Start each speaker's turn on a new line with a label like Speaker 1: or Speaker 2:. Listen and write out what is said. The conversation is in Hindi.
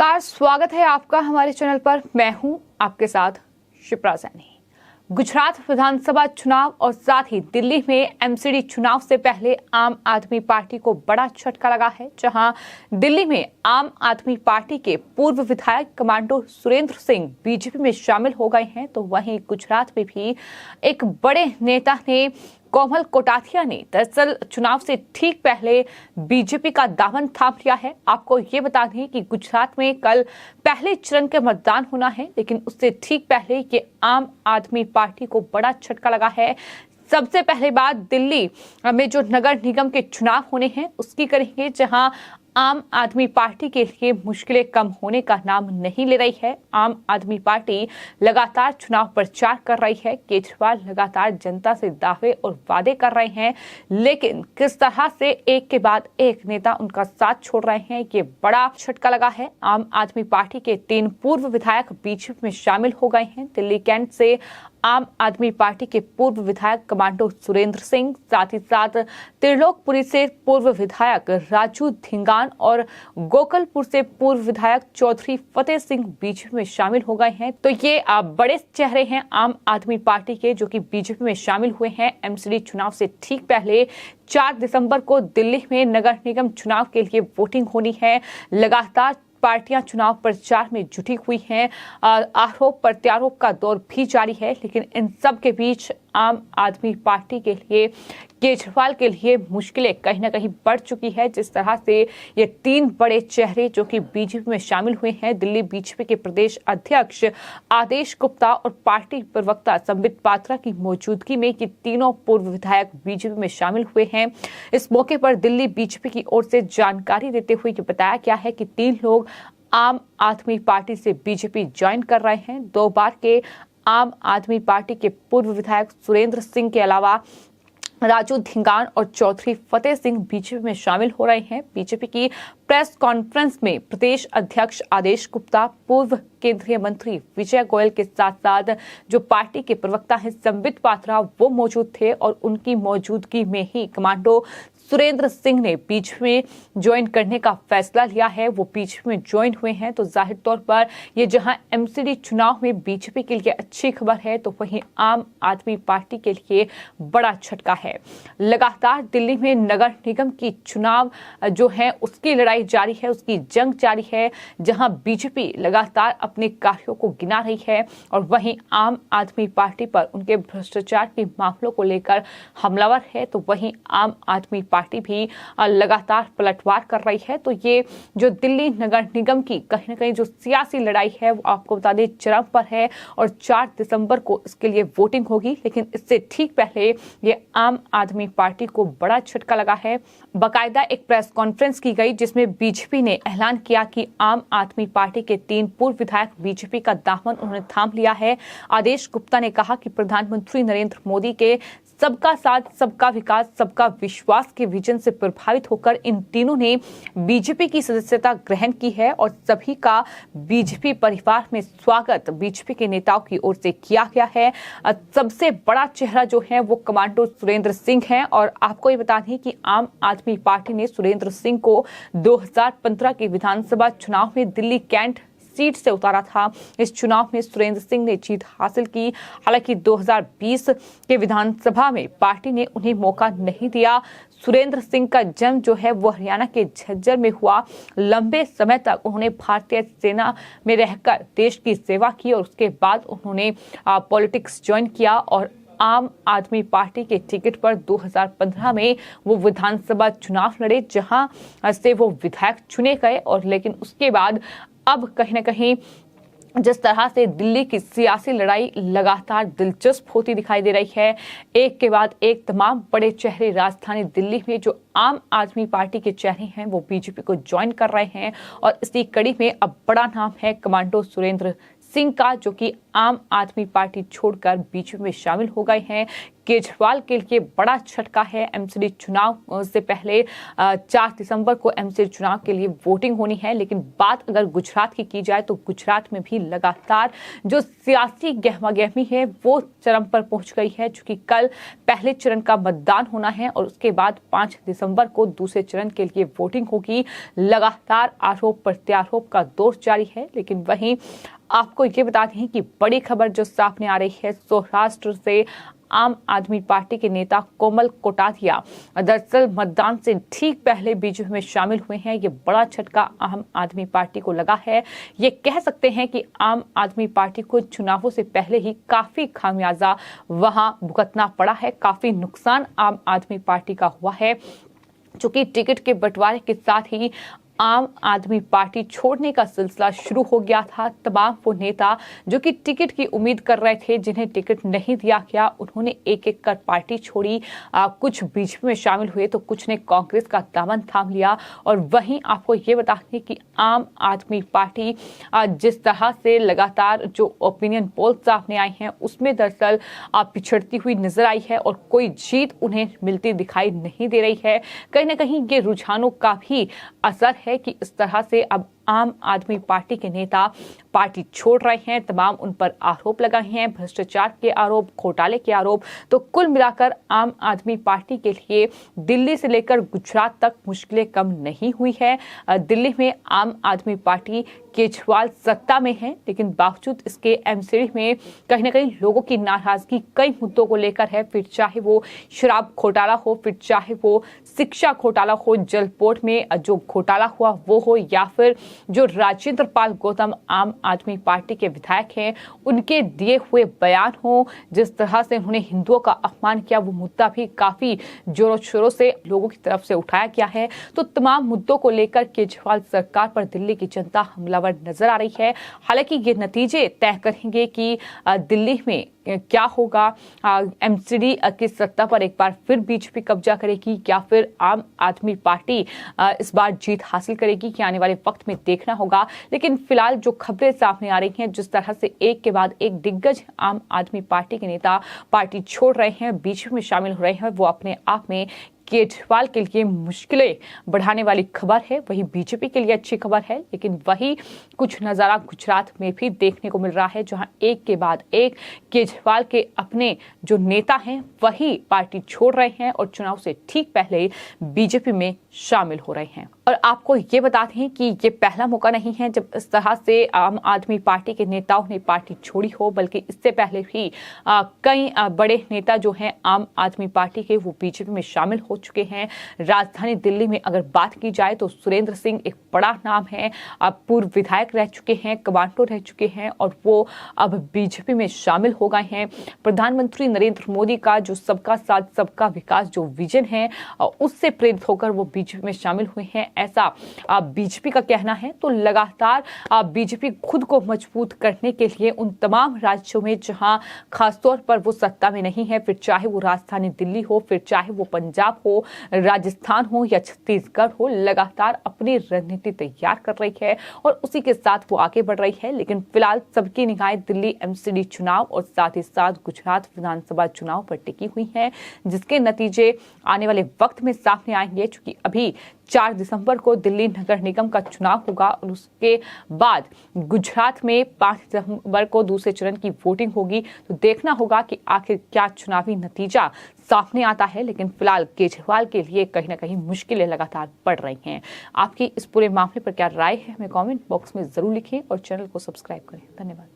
Speaker 1: नमस्कार, स्वागत है आपका हमारे चैनल पर। मैं हूं आपके साथ शिप्रा सैनी। गुजरात विधानसभा चुनाव और साथ ही दिल्ली में एमसीडी चुनाव से पहले आम आदमी पार्टी को बड़ा झटका लगा है। जहां दिल्ली में आम आदमी पार्टी के पूर्व विधायक कमांडो सुरेंद्र सिंह बीजेपी में शामिल हो गए हैं, तो वहीं गुजरात में भी एक बड़े नेता ने कोमल कोटाथिया ने दरअसल चुनाव से ठीक पहले बीजेपी का दामन थाम लिया है। आपको ये बता दें कि गुजरात में कल पहले चरण के मतदान होना है, लेकिन उससे ठीक पहले ये आम आदमी पार्टी को बड़ा झटका लगा है। सबसे पहले बात दिल्ली में जो नगर निगम के चुनाव होने हैं उसकी करेंगे, जहां आम आदमी पार्टी के लिए मुश्किलें कम होने का नाम नहीं ले रही है। आम आदमी पार्टी लगातार चुनाव प्रचार कर रही है। केजरीवाल लगातार जनता से दावे और वादे कर रहे हैं, लेकिन किस तरह से एक के बाद एक नेता उनका साथ छोड़ रहे हैं, ये बड़ा झटका लगा है। आम आदमी पार्टी के 3 पूर्व विधायक बीजेपी में शामिल हो गए हैं। दिल्ली कैंट से आम आदमी पार्टी के पूर्व विधायक कमांडो सुरेंद्र सिंह, साथ ही साथ त्रिलोकपुरी से पूर्व विधायक राजू धिंगान और गोकलपुर से पूर्व विधायक चौधरी फतेह सिंह बीजेपी में शामिल हो गए हैं। तो ये बड़े चेहरे हैं आम आदमी पार्टी के, जो कि बीजेपी में शामिल हुए हैं। एमसीडी चुनाव से ठीक पहले 4 दिसंबर को दिल्ली में नगर निगम चुनाव के लिए वोटिंग होनी है। लगातार पार्टियां चुनाव प्रचार में जुटी हुई हैं। आरोप प्रत्यारोप का दौर भी जारी है, लेकिन इन सब के बीच आम आदमी पार्टी के लिए, केजरीवाल के लिए मुश्किलें कहीं ना कहीं बढ़ चुकी है। जिस तरह से ये 3 बड़े चेहरे जो कि बीजेपी में शामिल हुए हैं, दिल्ली बीजेपी के प्रदेश अध्यक्ष आदेश गुप्ता और पार्टी प्रवक्ता संबित पात्रा की मौजूदगी में ये तीनों पूर्व विधायक बीजेपी में शामिल हुए हैं। इस मौके पर दिल्ली बीजेपी की ओर से जानकारी देते हुए ये बताया गया है कि 3 लोग आम आदमी पार्टी से बीजेपी ज्वाइन कर रहे हैं। 2 बार के आम आदमी पार्टी के पूर्व विधायक सुरेंद्र सिंह के अलावा राजू धिंगान और चौधरी फतेह सिंह बीजेपी में शामिल हो रहे हैं। बीजेपी की प्रेस कॉन्फ्रेंस में प्रदेश अध्यक्ष आदेश गुप्ता, पूर्व केंद्रीय मंत्री विजय गोयल के साथ साथ जो पार्टी के प्रवक्ता हैं संबित पात्रा, वो मौजूद थे और उनकी मौजूदगी में ही कमांडो सुरेंद्र सिंह ने बीजेपी में ज्वाइन करने का फैसला लिया है। वो बीजेपी में ज्वाइन हुए हैं, तो जाहिर तौर पर ये जहां एमसीडी चुनाव में बीजेपी के लिए अच्छी खबर है, तो वहीं आम आदमी पार्टी के लिए बड़ा झटका है। लगातार दिल्ली में नगर निगम की चुनाव जो है उसकी लड़ाई जारी है, उसकी जंग जारी है, जहां बीजेपी लगातार अपने कार्यों को गिना रही है और वहीं आम आदमी पार्टी पर उनके भ्रष्टाचार के मामलों को लेकर हमलावर है। तो वहीं आम आदमी पार्टी भी लगातार पलटवार कर रही है। तो ये जो दिल्ली नगर निगम की कहीं ना कहीं जो सियासी लड़ाई है, वो आपको बता दें चरम पर है और 4 दिसंबर को इसके लिए वोटिंग होगी। लेकिन इससे ठीक पहले ये आम आदमी पार्टी को बड़ा झटका लगा है। बाकायदा एक प्रेस कॉन्फ्रेंस की गई, जिसमें बीजेपी ने ऐलान किया कि आम आदमी पार्टी के 3 पूर्व विधायक बीजेपी का दामन उन्होंने थाम लिया है। आदेश गुप्ता ने कहा कि प्रधानमंत्री नरेंद्र मोदी के सबका साथ, सबका विकास, सबका विश्वास के विजन से प्रभावित होकर इन तीनों ने बीजेपी की सदस्यता ग्रहण की है और सभी का बीजेपी परिवार में स्वागत बीजेपी के नेताओं की ओर से किया गया है। सबसे बड़ा चेहरा जो है वो कमांडो सुरेंद्र सिंह हैं और आपको ये बता दें कि आम आदमी पार्टी ने सुरेंद्र सिंह को 2015 के विधानसभा चुनाव में दिल्ली कैंट सीट से उतारा था। इस चुनाव में सुरेंद्र सिंह ने जीत हासिल की। हालांकि 2020 के विधानसभा में पार्टी ने उन्हें मौका नहीं दिया। सुरेंद्र सिंह का जन्म जो है वो हरियाणा के झज्जर में हुआ। लंबे समय तक उन्होंने भारतीय सेना में रहकर देश की सेवा की और उसके बाद उन्होंने पॉलिटिक्स ज्वाइन किया और आम आदमी पार्टी के टिकट पर 2015 में वो विधानसभा चुनाव लड़े, जहां से वो विधायक चुने गए। और लेकिन उसके बाद अब कहीं ना कहीं जिस तरह से दिल्ली की सियासी लड़ाई लगातार दिलचस्प होती दिखाई दे रही है, एक के बाद एक तमाम बड़े चेहरे राजधानी दिल्ली में जो आम आदमी पार्टी के चेहरे हैं वो बीजेपी को ज्वाइन कर रहे हैं। और इसी कड़ी में अब बड़ा नाम है कमांडो सुरेंद्र सिंह का, जो कि आम आदमी पार्टी छोड़कर बीजेपी में शामिल हो गए हैं। केजरीवाल के लिए बड़ा झटका है। एमसीडी चुनाव से पहले 4 दिसंबर को एमसीडी चुनाव के लिए वोटिंग होनी है, लेकिन बात अगर गुजरात की जाए तो गुजरात में भी लगातार जो सियासी गहमागहमी है वो चरम पर पहुंच गई है, चूंकि कल पहले चरण का मतदान होना है और उसके बाद 5 दिसंबर को दूसरे चरण के लिए वोटिंग होगी। लगातार आरोप प्रत्यारोप का दौर जारी है, लेकिन वहीं आपको ये बता दें कि बड़ी खबर जो सामने आ रही है सौराष्ट्र से आम आदमी पार्टी के नेता कोमल कोटारिया दरअसल मतदान से ठीक पहले बीजेपी में शामिल हुए हैं। ये बड़ा झटका आम आदमी पार्टी को लगा है। ये कह सकते हैं कि आम आदमी पार्टी को चुनावों से पहले ही काफी खामियाजा वहां भुगतना पड़ा है, काफी नुकसान आम आदमी पार्टी का हुआ है, चूंकि टिकट के बंटवारे के साथ ही आम आदमी पार्टी छोड़ने का सिलसिला शुरू हो गया था। तमाम वो नेता जो कि टिकट की उम्मीद कर रहे थे, जिन्हें टिकट नहीं दिया गया, उन्होंने एक एक कर पार्टी छोड़ी। कुछ बीजेपी में शामिल हुए तो कुछ ने कांग्रेस का दामन थाम लिया। और वहीं आपको ये बता दें कि आम आदमी पार्टी जिस तरह से लगातार जो ओपिनियन पोल सामने आए हैं उसमें दरअसल पिछड़ती हुई नजर आई है और कोई जीत उन्हें मिलती दिखाई नहीं दे रही है। कहीं ना कहीं ये रुझानों का भी असर है कि इस तरह से अब आम आदमी पार्टी के नेता पार्टी छोड़ रहे हैं। तमाम उन पर आरोप लगाए हैं, भ्रष्टाचार के आरोप, घोटाले के आरोप। तो कुल मिलाकर आम आदमी पार्टी के लिए दिल्ली से लेकर गुजरात तक मुश्किलें कम नहीं हुई है। दिल्ली में आम आदमी पार्टी केजरीवाल सत्ता में है, लेकिन बावजूद इसके एमसीडी में कहीं ना कहीं लोगों की नाराजगी कई मुद्दों को लेकर है। फिर चाहे वो शराब घोटाला हो, फिर चाहे वो शिक्षा घोटाला हो, जल बोर्ड में जो घोटाला हुआ वो हो, या फिर जो राजेंद्र पाल गौतम आम आदमी पार्टी के विधायक हैं उनके दिए हुए बयान हो, जिस तरह से उन्होंने हिंदुओं का अपमान किया, वो मुद्दा भी काफी जोरों शोरों से लोगों की तरफ से उठाया गया है। तो तमाम मुद्दों को लेकर केजरीवाल सरकार पर दिल्ली की जनता हमलावर नजर आ रही है। हालांकि ये नतीजे तय करेंगे कि दिल्ली में क्या होगा। एमसीडी की सत्ता पर एक बार फिर बीजेपी कब्जा करेगी या फिर आम आदमी पार्टी इस बार जीत हासिल करेगी कि आने वाले वक्त में देखना होगा। लेकिन फिलहाल जो खबरें सामने आ रही हैं, जिस तरह से एक के बाद एक दिग्गज आम आदमी पार्टी के नेता पार्टी छोड़ रहे हैं, बीजेपी में शामिल हो रहे हैं, वो अपने आप में केजरीवाल के लिए मुश्किलें बढ़ाने वाली खबर है। वही बीजेपी के लिए अच्छी खबर है, लेकिन वही कुछ नजारा गुजरात में भी देखने को मिल रहा है, जहां एक के बाद एक केजरीवाल के अपने जो नेता हैं वही पार्टी छोड़ रहे हैं और चुनाव से ठीक पहले बीजेपी में शामिल हो रहे हैं। और आपको ये बता दें कि ये पहला मौका नहीं है जब इस तरह से आम आदमी पार्टी के नेताओं ने पार्टी छोड़ी हो, बल्कि इससे पहले भी कई बड़े नेता जो हैं आम आदमी पार्टी के, वो बीजेपी में शामिल हो चुके हैं। राजधानी दिल्ली में अगर बात की जाए तो सुरेंद्र सिंह एक बड़ा नाम है, पूर्व विधायक रह चुके हैं, कमांडो रह चुके हैं और वो अब बीजेपी में शामिल हो गए हैं। प्रधानमंत्री नरेंद्र मोदी का जो सबका साथ सबका विकास जो विजन है, उससे प्रेरित होकर वो बीजेपी में शामिल हुए हैं, ऐसा बीजेपी का कहना है। तो लगातार बीजेपी खुद को मजबूत करने के लिए उन तमाम राज्यों में जहां खासतौर पर वो सत्ता में नहीं है, फिर चाहे वो राजधानी दिल्ली हो, फिर चाहे वो पंजाब हो, राजस्थान हो या छत्तीसगढ़ हो, लगातार अपनी रणनीति तैयार कर रही है और उसी के साथ वो आगे बढ़ रही है। लेकिन फिलहाल सबकी निगाहें दिल्ली एमसीडी चुनाव और साथ ही साथ गुजरात विधानसभा चुनाव पर टिकी हुई है, जिसके नतीजे आने वाले वक्त में सामने आएंगे। चूंकि अभी 4 दिसंबर को दिल्ली नगर निगम का चुनाव होगा और उसके बाद गुजरात में 5 दिसंबर को दूसरे चरण की वोटिंग होगी। तो देखना होगा कि आखिर क्या चुनावी नतीजा सामने आता है। लेकिन फिलहाल केजरीवाल के लिए कहीं ना कहीं मुश्किलें लगातार बढ़ रही हैं। आपकी इस पूरे मामले पर क्या राय है, हमें कमेंट बॉक्स में जरूर लिखें और चैनल को सब्सक्राइब करें। धन्यवाद।